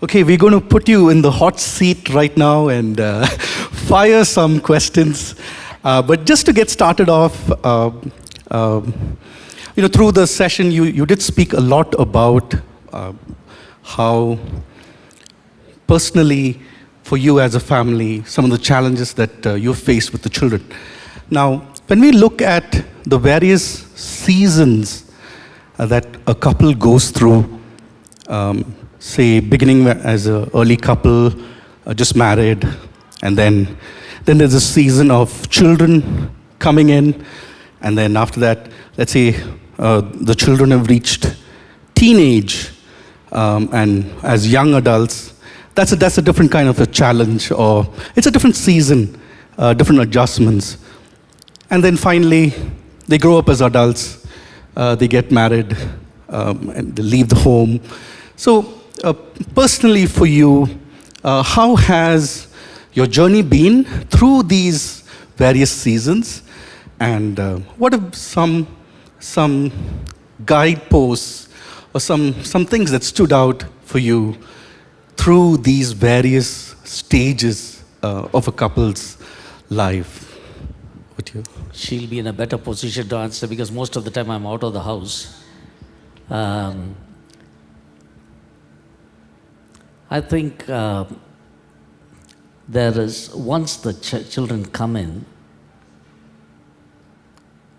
Okay, we're going to put you in the hot seat right now and fire some questions. But just to get started off, through the session, you did speak a lot about how personally, for you as a family, some of the challenges that you face with the children. Now, when we look at the various seasons that a couple goes through, say beginning as an early couple, just married, and then there's a season of children coming in, and then after that, let's say the children have reached teenage, and as young adults, that's a different kind of a challenge, or it's a different season, different adjustments. And then finally, they grow up as adults, they get married, and they leave the home. So personally for you, how has your journey been through these various seasons? And what are some guideposts or some things that stood out for you through these various stages of a couple's life? Would you? She'll be in a better position to answer because most of the time I'm out of the house. I think there is, once the children come in,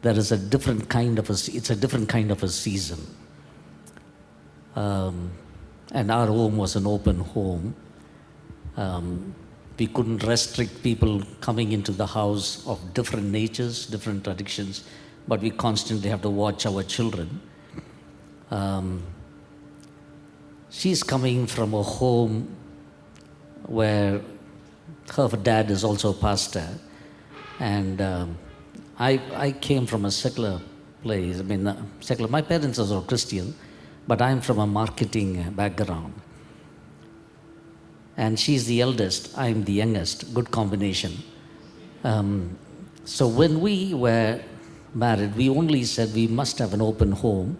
there is a different kind of it's a different kind of a season. And our home was an open home. We couldn't restrict people coming into the house of different natures, different addictions, but we constantly have to watch our children. She's coming from a home where her dad is also a pastor, and I came from a secular place. I mean, secular. My parents are also Christian, but I'm from a marketing background. And she's the eldest, I'm the youngest, good combination. So when we were married, we only said we must have an open home,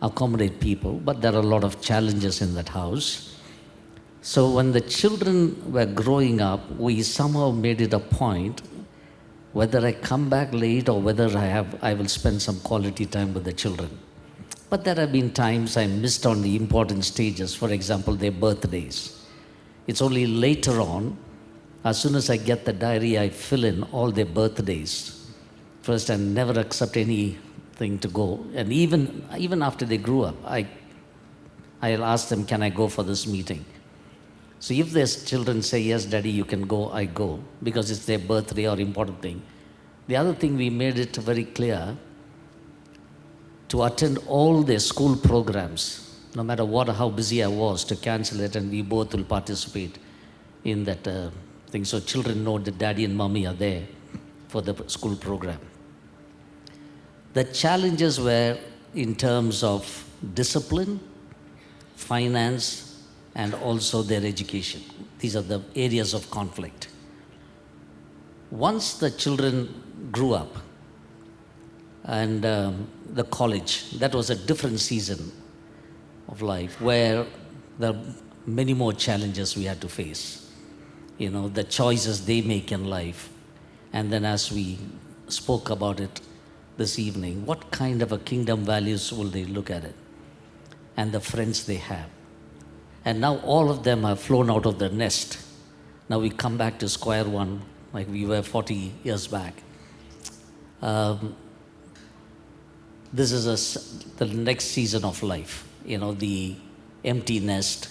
accommodate people, but there are a lot of challenges in that house. So when the children were growing up, we somehow made it a point, whether I come back late or whether I will spend some quality time with the children. But there have been times I missed on the important stages, for example, their birthdays. It's only later on, as soon as I get the diary, I fill in all their birthdays. First, I never accept anything to go. And even after they grew up, I'll ask them, can I go for this meeting? So if their children say, yes, daddy, you can go, I go, because it's their birthday or important thing. The other thing, we made it very clear to attend all their school programs, no matter how busy I was, to cancel it, and we both will participate in that thing. So children know that daddy and mommy are there for the school program. The challenges were in terms of discipline, finance, and also their education. These are the areas of conflict. Once the children grew up, and the college, that was a different season of life where there are many more challenges we had to face. The choices they make in life. And then as we spoke about it this evening, what kind of a kingdom values will they look at it? And the friends they have. And now all of them have flown out of the nest. Now we come back to square one, like we were 40 years back. This is the next season of life, the empty nest,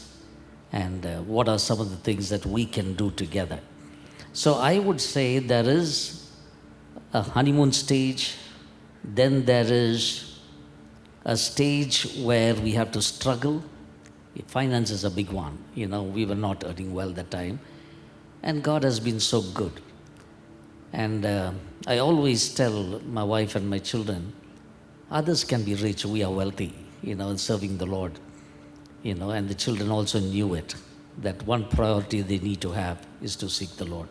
and what are some of the things that we can do together. So I would say there is a honeymoon stage, then there is a stage where we have to struggle. Finance is a big one. We were not earning well that time, and God has been so good. And I always tell my wife and my children, others can be rich, we are wealthy, serving the Lord. And the children also knew it, that one priority they need to have is to seek the Lord.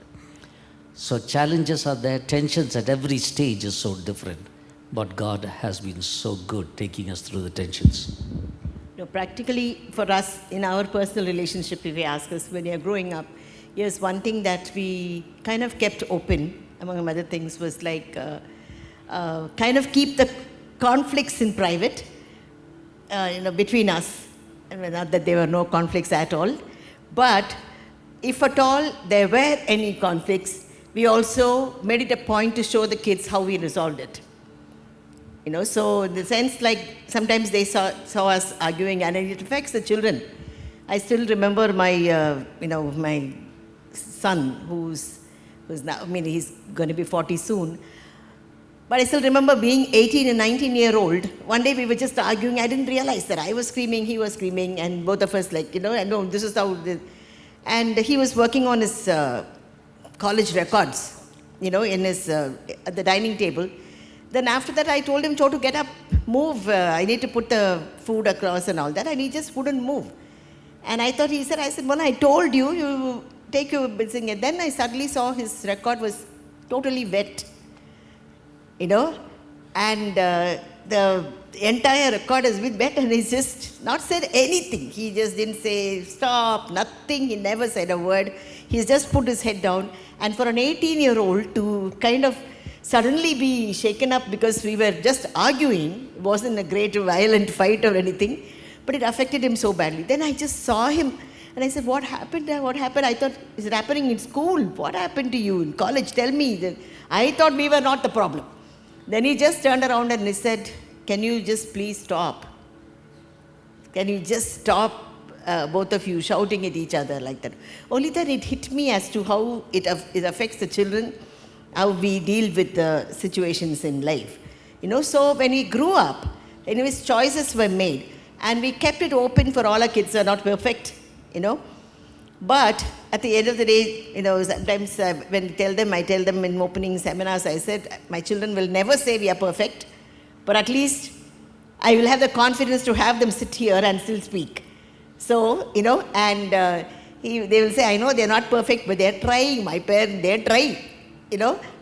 So challenges are there, tensions at every stage is so different, but God has been so good taking us through the tensions. Practically for us, in our personal relationship, if you ask us when you're growing up, yes, one thing that we kind of kept open, among other things, was like kind of keep the conflicts in private, between us. I mean, not that there were no conflicts at all, but if at all there were any conflicts, we also made it a point to show the kids how we resolved it. So in the sense, like, sometimes they saw us arguing, and it affects the children. I still remember my, my son, who's now, he's going to be 40 soon. But I still remember being 18 and 19-year-old. One day we were just arguing. I didn't realize that I was screaming, he was screaming, and both of us I know this is how. And he was working on his college records, in his at the dining table. Then after that, I told him, Chotu, get up, move. I need to put the food across and all that. And he just wouldn't move. And I said, when I told you, you take your business. And then I suddenly saw his record was totally wet, and the entire record has been wet, and he's just not said anything. He just didn't say stop, nothing. He never said a word. He's just put his head down. And for an 18-year-old to kind of suddenly be shaken up because we were just arguing, it wasn't a great violent fight or anything, but it affected him so badly. Then I just saw him and I said, what happened? What happened? I thought, is it happening in school? What happened to you in college? Tell me. I thought we were not the problem. Then he just turned around and he said, can you just please stop? Can you just stop, both of you shouting at each other like that? Only then it hit me as to how it affects the children, how we deal with the situations in life. So when we grew up, anyways, choices were made. And we kept it open for all our kids are not perfect, But at the end of the day, sometimes when I tell them in opening seminars, I said, my children will never say we are perfect, but at least I will have the confidence to have them sit here and still speak. So, and they will say, I know they're not perfect, but they're trying, my parents, they're trying,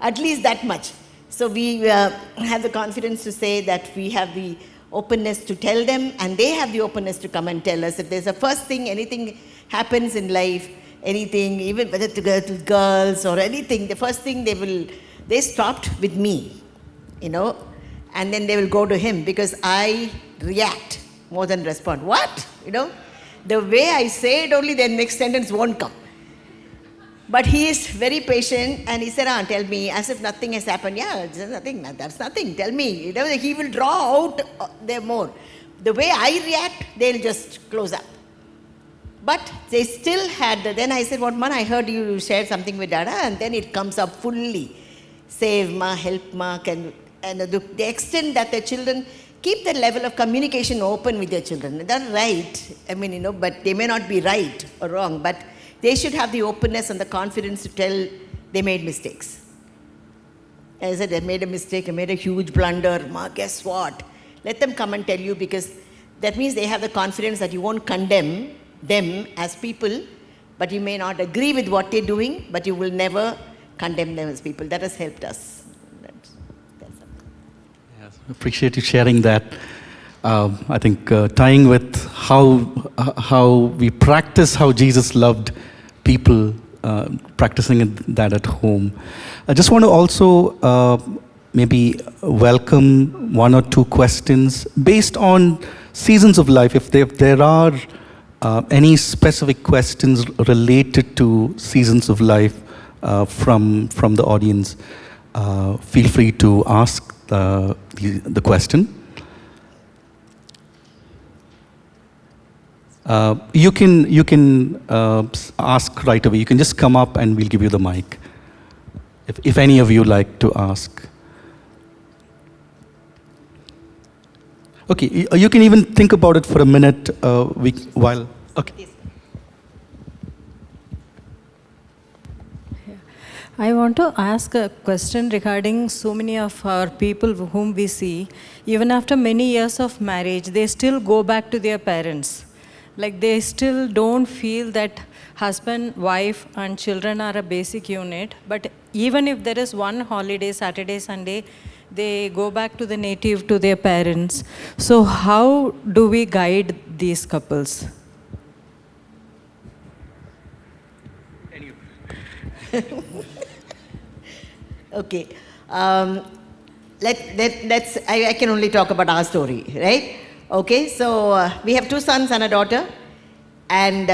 at least that much. So we have the confidence to say that we have the openness to tell them, and they have the openness to come and tell us if there's a first thing, anything happens in life, anything, even whether to girls or anything, the first thing they stopped with me, and then they will go to him because I react more than respond. What? The way I say it, only the next sentence won't come. But he is very patient, and he said, tell me, as if nothing has happened. Yeah, there's nothing, that's nothing, tell me. He will draw out there more. The way I react, they'll just close up. But they still had, then I said, what man, I heard you shared something with Dada, and then it comes up fully. Save ma, help ma, and the extent that the children keep the level of communication open with their children. They're right, but they may not be right or wrong, but they should have the openness and the confidence to tell they made mistakes. I said, I made a mistake, I made a huge blunder, ma, guess what? Let them come and tell you, because that means they have the confidence that you won't condemn them as people, but you may not agree with what they're doing, but you will never condemn them as people. That has helped us. That's Yes, appreciate you sharing that. I think tying with how we practice how Jesus loved people, practicing that at home. I just want to also maybe welcome one or two questions based on seasons of life. If there are any specific questions related to seasons of life from the audience, feel free to ask the question. You can ask right away. You can just come up and we'll give you the mic. If any of you like to ask. Okay, you can even think about it for a minute while. Okay. I want to ask a question regarding so many of our people whom we see, even after many years of marriage, they still go back to their parents. Like they still don't feel that husband, wife and children are a basic unit, but even if there is one holiday, Saturday, Sunday, they go back to the native, to their parents. So how do we guide these couples? Okay. I can only talk about our story, right? Okay, so we have 2 sons and a daughter. And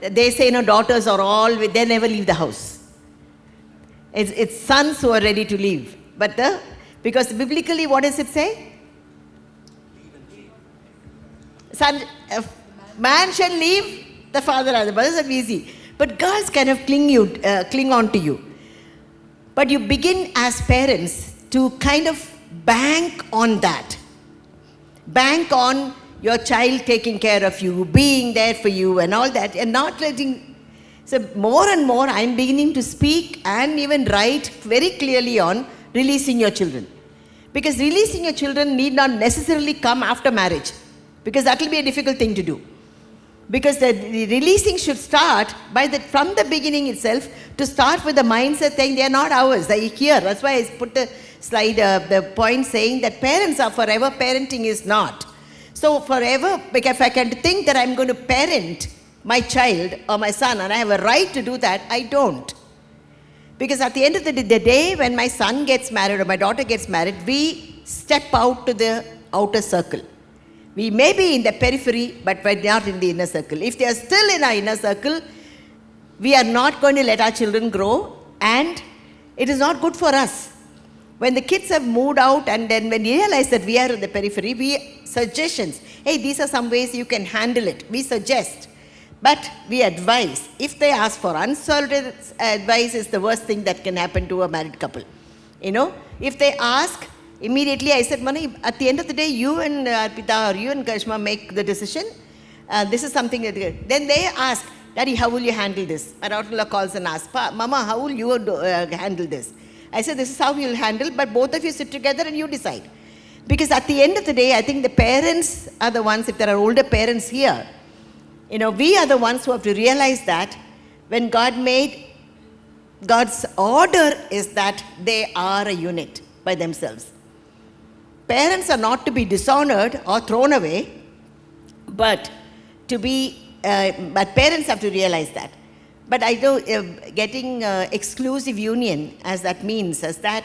they say, daughters are all, they never leave the house. It's sons who are ready to leave. But because biblically, what does it say? Son, man shall leave the father and the mother. That's easy. But girls kind of cling on to you. But you begin as parents to kind of bank on that. Bank on your child taking care of you, being there for you and all that, and not letting. So more and more I'm beginning to speak and even write very clearly on releasing your children. Because releasing your children need not necessarily come after marriage, because that will be a difficult thing to do. Because the releasing should start from the beginning itself, to start with the mindset saying they are not ours, they are here. That's why I put the slide, the point saying that parents are forever, parenting is not. So forever, if I can think that I'm going to parent my child or my son and I have a right to do that, I don't. Because at the end of the day, when my son gets married or my daughter gets married, we step out to the outer circle. We may be in the periphery, but we're not in the inner circle. If they are still in our inner circle, we are not going to let our children grow, and it is not good for us. When the kids have moved out and then when we realize that we are in the periphery, we suggestions, hey, these are some ways you can handle it. We suggest, but we advise. If they ask for unsolicited advice, is the worst thing that can happen to a married couple. If they ask, immediately I said, Mani, at the end of the day, you and Arpita or you and Karishma make the decision. This is something that then they ask, Daddy, how will you handle this? My daughter-in-law calls and asks, Mama, how will you handle this? I said, this is how you'll handle, but both of you sit together and you decide. Because at the end of the day, I think the parents are the ones, if there are older parents here, we are the ones who have to realize that when God made, God's order is that they are a unit by themselves. Parents are not to be dishonored or thrown away, but parents have to realize that. But I know getting exclusive union, as that means, as that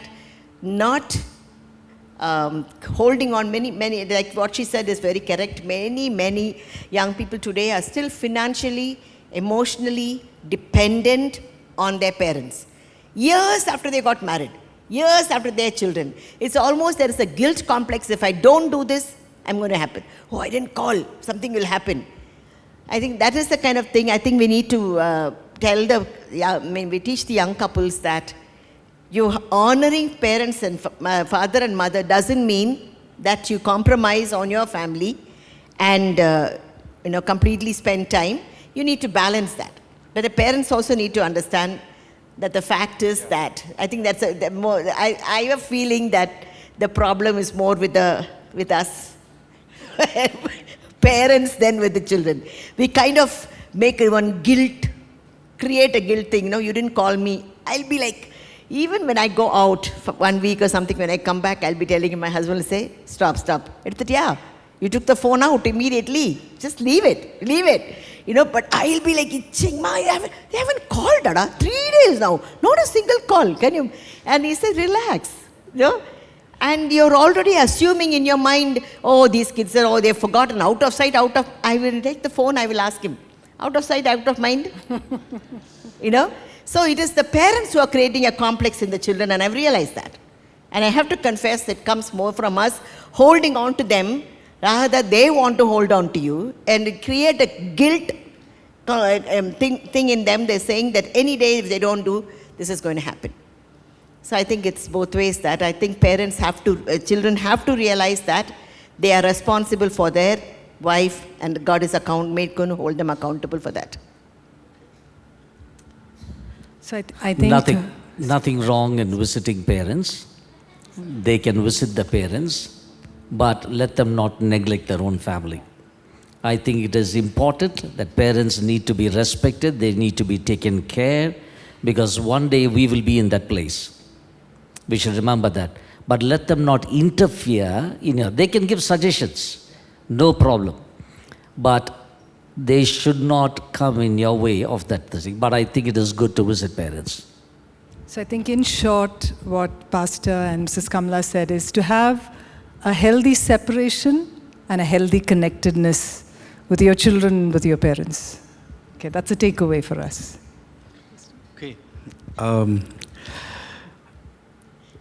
not holding on many, like what she said is very correct. Many young people today are still financially, emotionally dependent on their parents. Years after they got married, years after their children. It's almost there is a guilt complex. If I don't do this, I'm going to happen. Oh, I didn't call, something will happen. I think that is the kind of thing I think we need to we teach the young couples that you honoring parents and father and mother doesn't mean that you compromise on your family and completely spend time. You need to balance that. But the parents also need to understand that the fact is that I think that's I have a feeling that the problem is more with us parents than with the children. We kind of make one create a guilt thing. You didn't call me. I'll be like, even when I go out for 1 week or something, when I come back, I'll be telling him, my husband will say, stop. Yeah, you took the phone out immediately. Just leave it. But I'll be like itching. They haven't called, Dada. 3 days now. Not a single call. Can you? And he said, relax. And you're already assuming in your mind, oh, these kids they've forgotten. Out of sight, I will take the phone, I will ask him. Out of sight, out of mind. So it is the parents who are creating a complex in the children, and I've realized that. And I have to confess, it comes more from us holding on to them rather than they want to hold on to you, and create a guilt thing in them. They're saying that any day if they don't do, this is going to happen. So I think it's both ways that I think children have to realize that they are responsible for their wife, and God is going to hold them accountable for that. So I think nothing wrong in visiting parents. They can visit the parents, but let them not neglect their own family. I think it is important that parents need to be respected. They need to be taken care, because one day we will be in that place. We should remember that. but let them not interfere in your. They can give suggestions, no problem, but they should not come in your way of that thing. But I think it is good to visit parents. So I think in short, what Pastor and Mrs. Kamala said is to have a healthy separation and a healthy connectedness with your children, with your parents. Okay, that's a takeaway for us. Okay.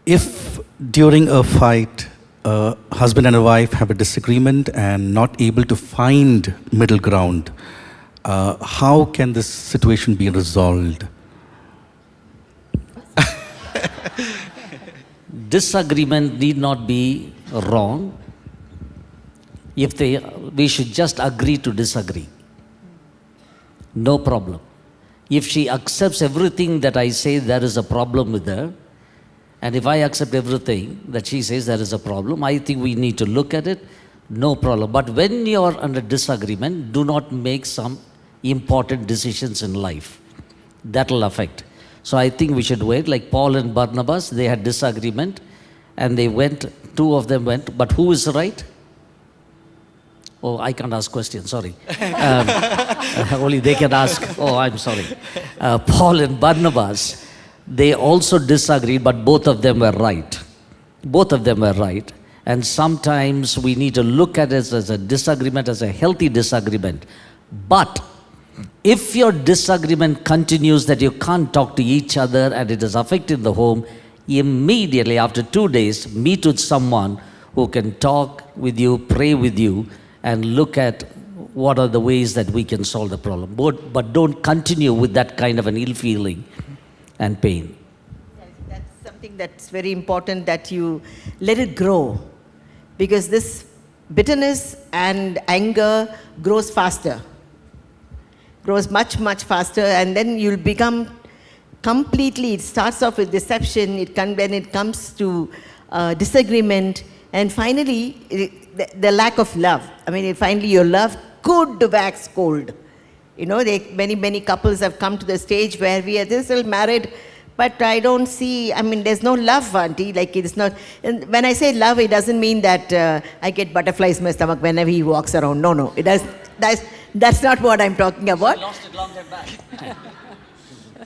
If during a fight, a husband and a wife have a disagreement and not able to find middle ground, how can this situation be resolved? Disagreement need not be wrong. We should just agree to disagree. No problem. If she accepts everything that I say, there is a problem with her. And if I accept everything that she says there is a problem, I think we need to look at it. No problem. But when you are under disagreement, do not make some important decisions in life. That will affect. So I think we should wait. Like Paul and Barnabas, they had disagreement and they went, two of them went, but who is right? Oh, I can't ask questions, sorry. Only they can ask. Oh, I'm sorry. Paul and Barnabas, they also disagreed, but both of them were right. Both of them were right. And sometimes we need to look at it as a disagreement, as a healthy disagreement. But if your disagreement continues that you can't talk to each other and it is affecting the home, immediately after 2 days, meet with someone who can talk with you, pray with you, and look at what are the ways that we can solve the problem. But don't continue with that kind of an ill feeling and pain. That's something that's very important, that you let it grow. Because this bitterness and anger grows faster. Grows much, much faster, and then you'll become completely, it starts off with deception, when it comes to disagreement, and finally, the lack of love. I mean, finally your love could wax cold. You know, many couples have come to the stage where we are still married, but I don't see, I mean, there's no love, auntie. Like, it's not, and when I say love, it doesn't mean that I get butterflies in my stomach whenever he walks around. No, it does. That's not what I'm talking about. I lost it long time back.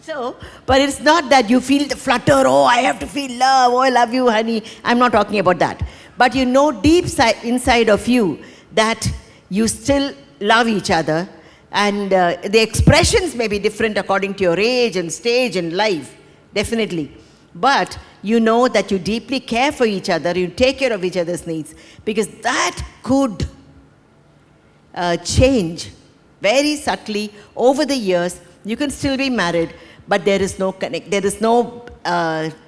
So, but it's not that you feel the flutter, oh, I have to feel love, oh, I love you, honey. I'm not talking about that. But you know deep inside of you that you still love each other, and the expressions may be different according to your age and stage in life, definitely. But you know that you deeply care for each other, you take care of each other's needs, because that could change very subtly over the years. You can still be married, but there is no there is no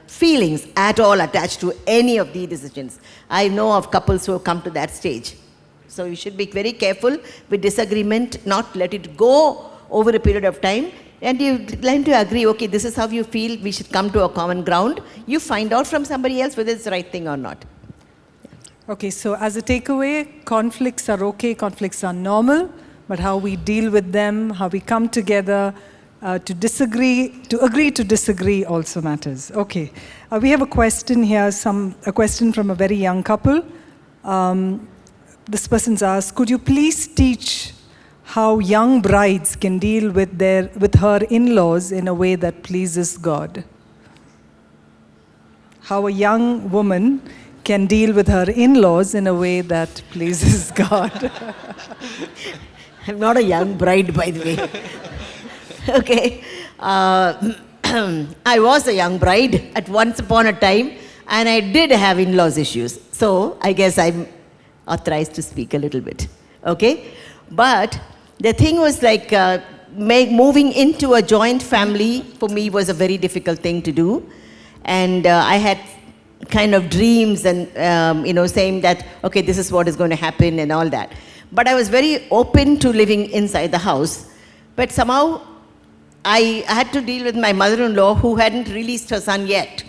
feelings at all attached to any of the decisions. I know of couples who have come to that stage. So you should be very careful with disagreement, not let it go over a period of time. And you learn to agree, okay, this is how you feel, we should come to a common ground. You find out from somebody else whether it's the right thing or not. Okay, so as a takeaway, conflicts are okay, conflicts are normal, but how we deal with them, how we come together, to agree to disagree also matters. Okay, we have a question here, a question from a very young couple. This person's asked, could you please teach how young brides can deal with her in-laws in a way that pleases God? How a young woman can deal with her in-laws in a way that pleases God. I'm not a young bride, by the way. Okay. I was a young bride at once upon a time, and I did have in-laws issues. So I guess I'm authorized to speak a little bit. Okay? But the thing was like moving into a joint family for me was a very difficult thing to do. And I had kind of dreams and, saying that, okay, this is what is going to happen and all that. But I was very open to living inside the house. But somehow I had to deal with my mother-in-law who hadn't released her son yet,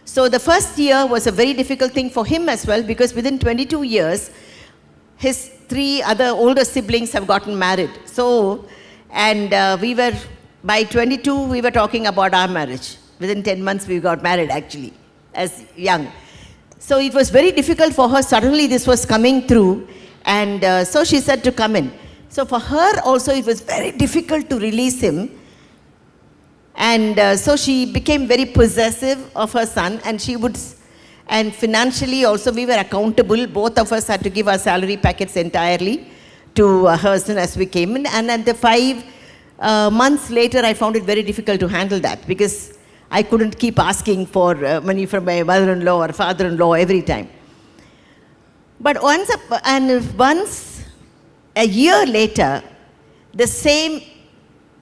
So the first year was a very difficult thing for him as well, because within 22 years, his 3 other older siblings have gotten married. So, and by 22, we were talking about our marriage. Within 10 months, we got married, actually. as young. So it was very difficult for her. Suddenly this was coming through, and so she said to come in. So for her also it was very difficult to release him. And so she became very possessive of her son, and and financially also we were accountable. Both of us had to give our salary packets entirely to her son as we came in. And at the 5 months later, I found it very difficult to handle that, because I couldn't keep asking for money from my mother-in-law or father-in-law every time. But once a year later, the same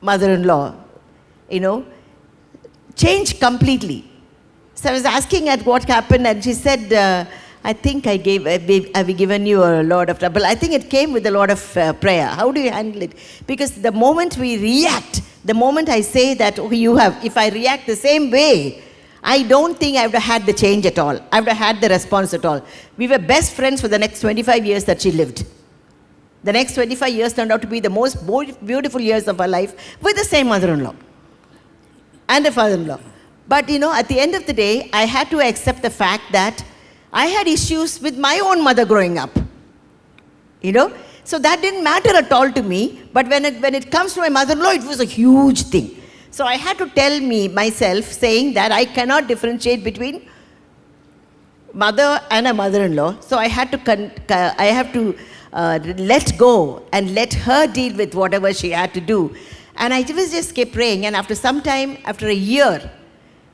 mother-in-law, changed completely. So I was asking at what happened, and she said, I think I've given you a lot of trouble. I think it came with a lot of prayer. How do you handle it? Because the moment we react, the moment I say that, if I react the same way, I don't think I would have had the change at all. I would have had the response at all. We were best friends for the next 25 years that she lived. The next 25 years turned out to be the most beautiful years of her life with the same mother-in-law and a father-in-law. But at the end of the day, I had to accept the fact that I had issues with my own mother growing up. So that didn't matter at all to me. But when it comes to my mother-in-law, it was a huge thing. So I had to tell myself, saying that I cannot differentiate between mother and a mother-in-law. So I have to let go and let her deal with whatever she had to do. And I just kept praying. And after some time, after a year,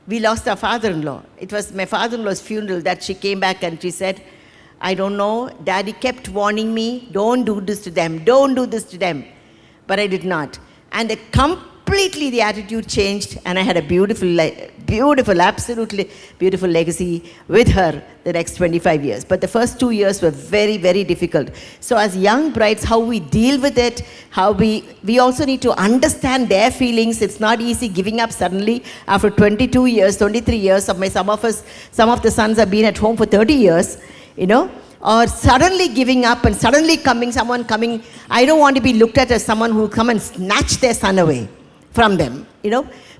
we lost our father-in-law. It was my father-in-law's funeral that she came back and she said, I don't know, Daddy kept warning me, don't do this to them, don't do this to them. But I did not. And completely the attitude changed, and I had a beautiful, absolutely beautiful legacy with her the next 25 years. But the first 2 years were very, very difficult. So as young brides, how we deal with it, how we also need to understand their feelings. It's not easy giving up suddenly after 22 years, 23 years. Some of the sons have been at home for 30 years, or suddenly giving up and suddenly someone coming. I don't want to be looked at as someone who come and snatch their son away from them.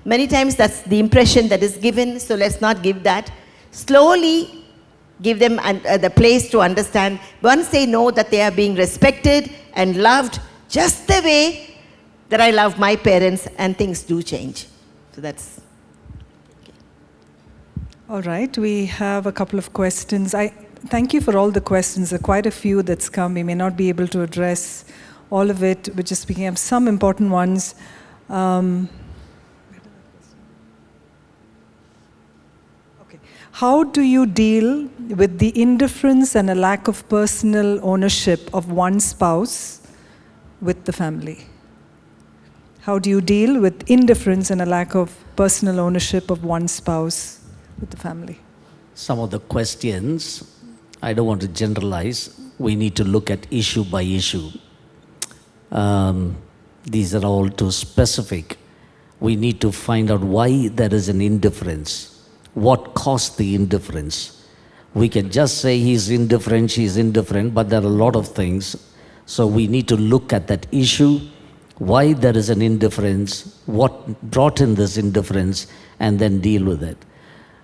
Many times that's the impression that is given, so let's not give that. Slowly give them the place to understand. Once they know that they are being respected and loved just the way that I love my parents, and things do change. So that's... All right, we have a couple of questions. Thank you for all the questions. There are quite a few that's come. We may not be able to address all of it. We're just picking up some important ones. Okay. How do you deal with the indifference and a lack of personal ownership of one spouse with the family? How do you deal with indifference and a lack of personal ownership of one spouse with the family? Some of the questions, I don't want to generalize. We need to look at issue by issue. These are all too specific. We need to find out why there is an indifference. What caused the indifference? We can just say he's indifferent, she's indifferent, but there are a lot of things. So we need to look at that issue, why there is an indifference, what brought in this indifference, and then deal with it.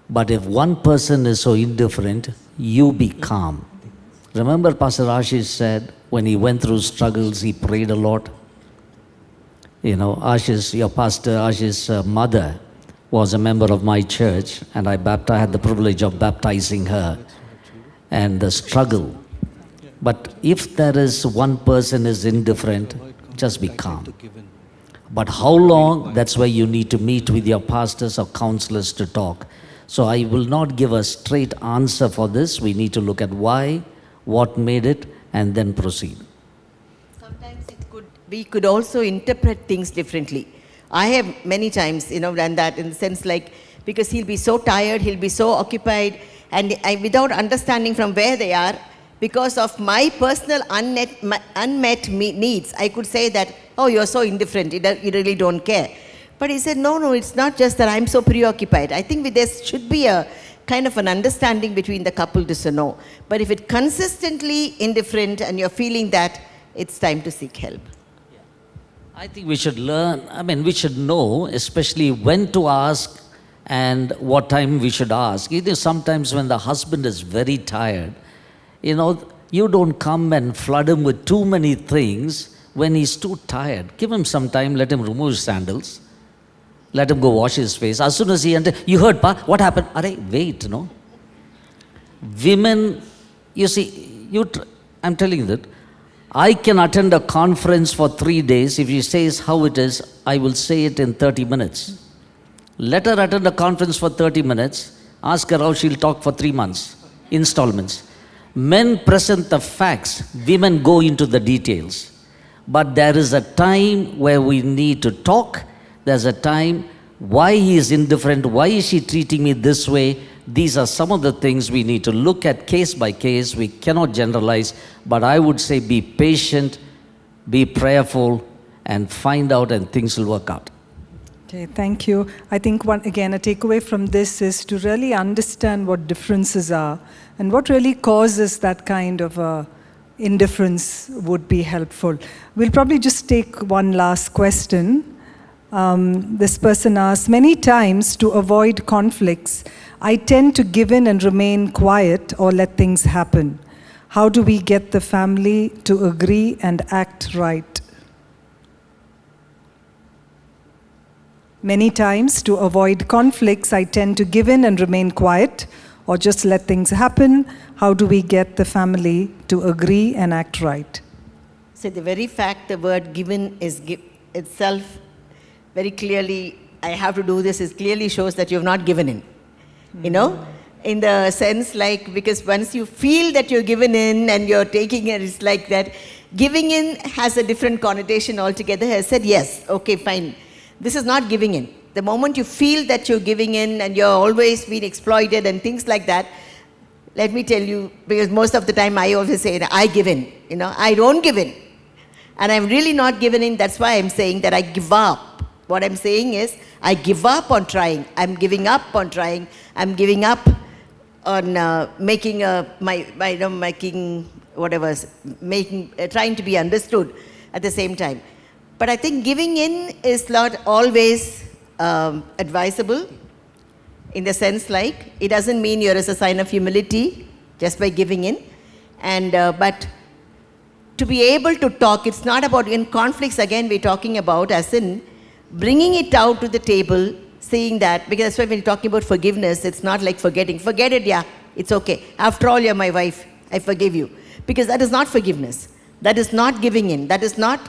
But if one person is so indifferent, you be calm. Remember Pastor Ashish said when he went through struggles, he prayed a lot. Ashish, your pastor, Ashish's mother was a member of my church, and I had the privilege of baptizing her. And the struggle. But if there is one person is indifferent, just be calm. But how long? That's why you need to meet with your pastors or counselors to talk. So I will not give a straight answer for this. We need to look at why, what made it, and then proceed. Sometimes we could also interpret things differently. I have many times, done that in the sense because he'll be so tired, he'll be so occupied, and without understanding from where they are, because of my personal unmet needs, I could say that, oh, you're so indifferent, you really don't care. But he said, no, it's not just that I'm so preoccupied. I think there should be a kind of an understanding between the couple to know. But if it's consistently indifferent and you're feeling that, it's time to seek help. I think we should learn, we should know, especially when to ask and what time we should ask. Sometimes when the husband is very tired, you don't come and flood him with too many things when he's too tired. Give him some time, let him remove his sandals, let him go wash his face. As soon as he enters, you heard, Pa, what happened? Wait, no? Women, you see, I'm telling you that, I can attend a conference for 3 days. If she says how it is, I will say it in 30 minutes. Let her attend a conference for 30 minutes. Ask her how she'll talk for 3 months. Installments. Men present the facts. Women go into the details. But there is a time where we need to talk. There's a time why he is indifferent. Why is she treating me this way? These are some of the things we need to look at case by case. We cannot generalize, but I would say be patient, be prayerful, and find out, and things will work out. Okay, thank you. I think a takeaway from this is to really understand what differences are and what really causes that kind of indifference would be helpful. We'll probably just take one last question. This person asks, many times to avoid conflicts, I tend to give in and remain quiet or let things happen. How do we get the family to agree and act right? Many times to avoid conflicts, I tend to give in and remain quiet or just let things happen. How do we get the family to agree and act right? So the very fact the word given is itself very clearly, I have to do this, it clearly shows that you have not given in. In the sense because once you feel that you're given in and you're taking it, it's like that. Giving in has a different connotation altogether. I said, yes, okay, fine. This is not giving in. The moment you feel that you're giving in and you're always being exploited and things like that, let me tell you, because most of the time I always say, I give in. I don't give in. And I'm really not given in. That's why I'm saying that I give up. What I'm saying is, I give up on trying. I'm giving up on trying. I'm giving up on trying to be understood at the same time. But I think giving in is not always advisable, in the sense it doesn't mean you're as a sign of humility just by giving in. But to be able to talk, it's not about, in conflicts again we're talking about as in bringing it out to the table, saying that, because that's why when you're talking about forgiveness, it's not like forgetting. Forget it, yeah, it's okay. After all, you're my wife, I forgive you. Because that is not forgiveness. That is not giving in. That is not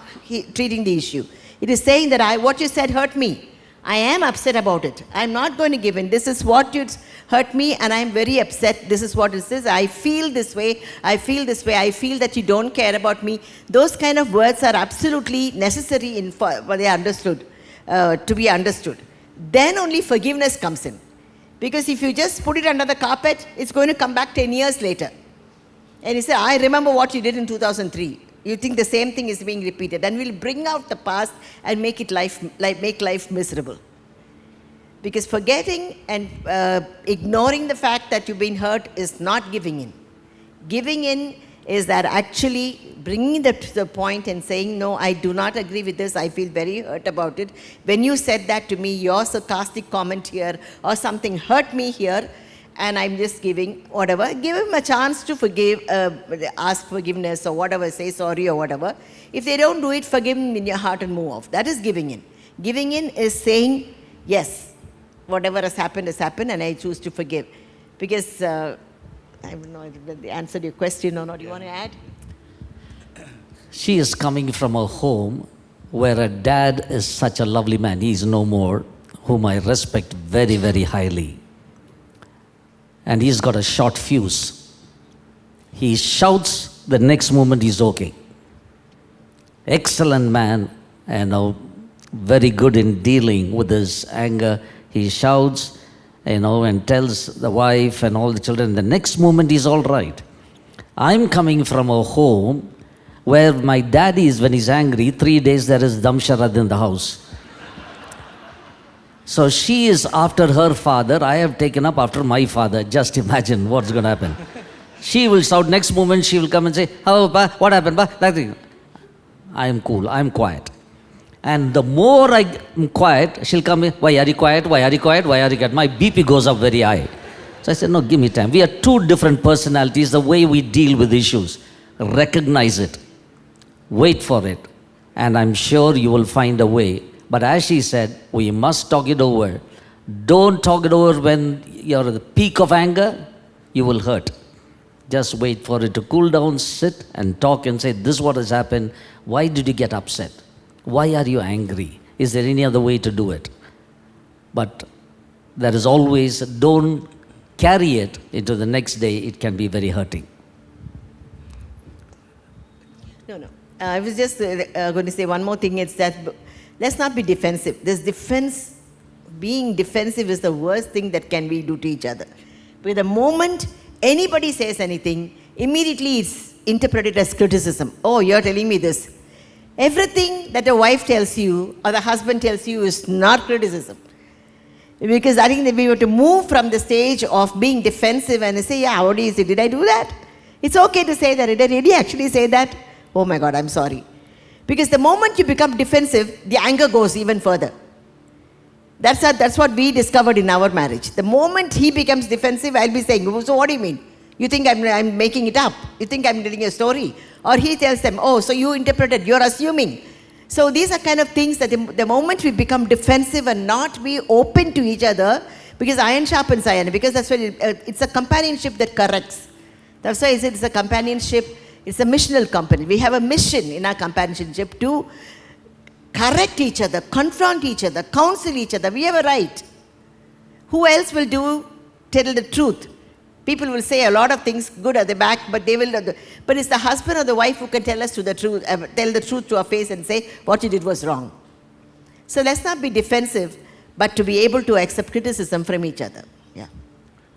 treating the issue. It is saying that what you said hurt me. I am upset about it. I'm not going to give in. This is what you hurt me and I'm very upset. This is what it is. I feel this way. I feel this way. I feel that you don't care about me. Those kind of words are absolutely necessary for they are understood. To be understood. Then only forgiveness comes in. Because if you just put it under the carpet, it's going to come back 10 years later. And you say, I remember what you did in 2003. You think the same thing is being repeated. And we'll bring out the past and make life miserable. Because forgetting and ignoring the fact that you've been hurt is not giving in. Giving in is that actually bringing that to the point and saying, no, I do not agree with this, I feel very hurt about it. When you said that to me, your sarcastic comment here or something hurt me here, and I'm just giving whatever, give him a chance to ask forgiveness or whatever, say sorry or whatever. If they don't do it, forgive him in your heart and move off. That is giving in. Giving in is saying, yes, whatever has happened and I choose to forgive. Because I don't know if they answered your question or not. Do you want to add? She is coming from a home where her dad is such a lovely man. He is no more, whom I respect very, very highly. And he's got a short fuse. He shouts, the next moment he's okay. Excellent man, and very good in dealing with his anger. He shouts, and tells the wife and all the children, the next moment he's all right. I'm coming from a home where my daddy is, when he's angry, 3 days there is damsharad in the house. So she is after her father, I have taken up after my father. Just imagine what's going to happen. She will shout, next moment she will come and say, hello, pa, what happened, pa? Like, I am cool, I am quiet. And the more I'm quiet, she'll come in, why are you quiet? Why are you quiet? Why are you quiet? My BP goes up very high. So I said, no, give me time. We are two different personalities, the way we deal with issues. Recognize it. Wait for it. And I'm sure you will find a way. But as she said, we must talk it over. Don't talk it over when you're at the peak of anger, you will hurt. Just wait for it to cool down, sit and talk and say, this is what has happened. Why did you get upset? Why are you angry? Is there any other way to do it? But there is always, don't carry it into the next day. It can be very hurting. No. I was just going to say one more thing. It's that let's not be defensive. Being defensive is the worst thing that can we do to each other. Because the moment anybody says anything, immediately it's interpreted as criticism. Oh, you're telling me this. Everything that a wife tells you or the husband tells you is not criticism. Because I think that we have to move from the stage of being defensive and say, yeah, what is it? Did I do that? It's okay to say that. Did I really actually say that? Oh my God, I'm sorry. Because the moment you become defensive, the anger goes even further. That's what we discovered in our marriage. The moment he becomes defensive, I'll be saying, so what do you mean? You think I'm making it up? You think I'm telling a story? Or he tells them, oh, so you interpreted, you're assuming. So these are kind of things that the moment we become defensive and not be open to each other, because iron sharpens iron, because that's what it's a companionship that corrects. That's why I said it's a companionship, it's a missional company. We have a mission in our companionship to correct each other, confront each other, counsel each other. We have a right. Who else will tell the truth? People will say a lot of things good at the back, but it's the husband or the wife who can tell us the truth, tell the truth to our face and say what you did was wrong. So let's not be defensive, but to be able to accept criticism from each other. Yeah.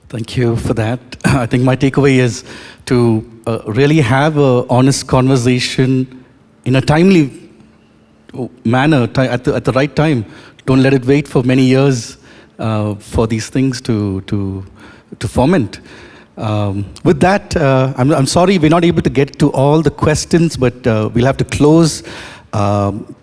Thank you for that. I think my takeaway is to really have an honest conversation in a timely manner, at the right time. Don't let it wait for many years for these things to ferment. With that, I'm sorry we're not able to get to all the questions, but we'll have to close.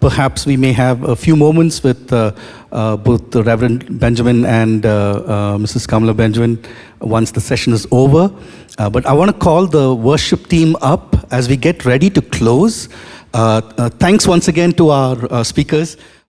Perhaps we may have a few moments with both the Reverend Benjamin and Mrs. Kamala Benjamin once the session is over. But I want to call the worship team up as we get ready to close. Thanks once again to our speakers.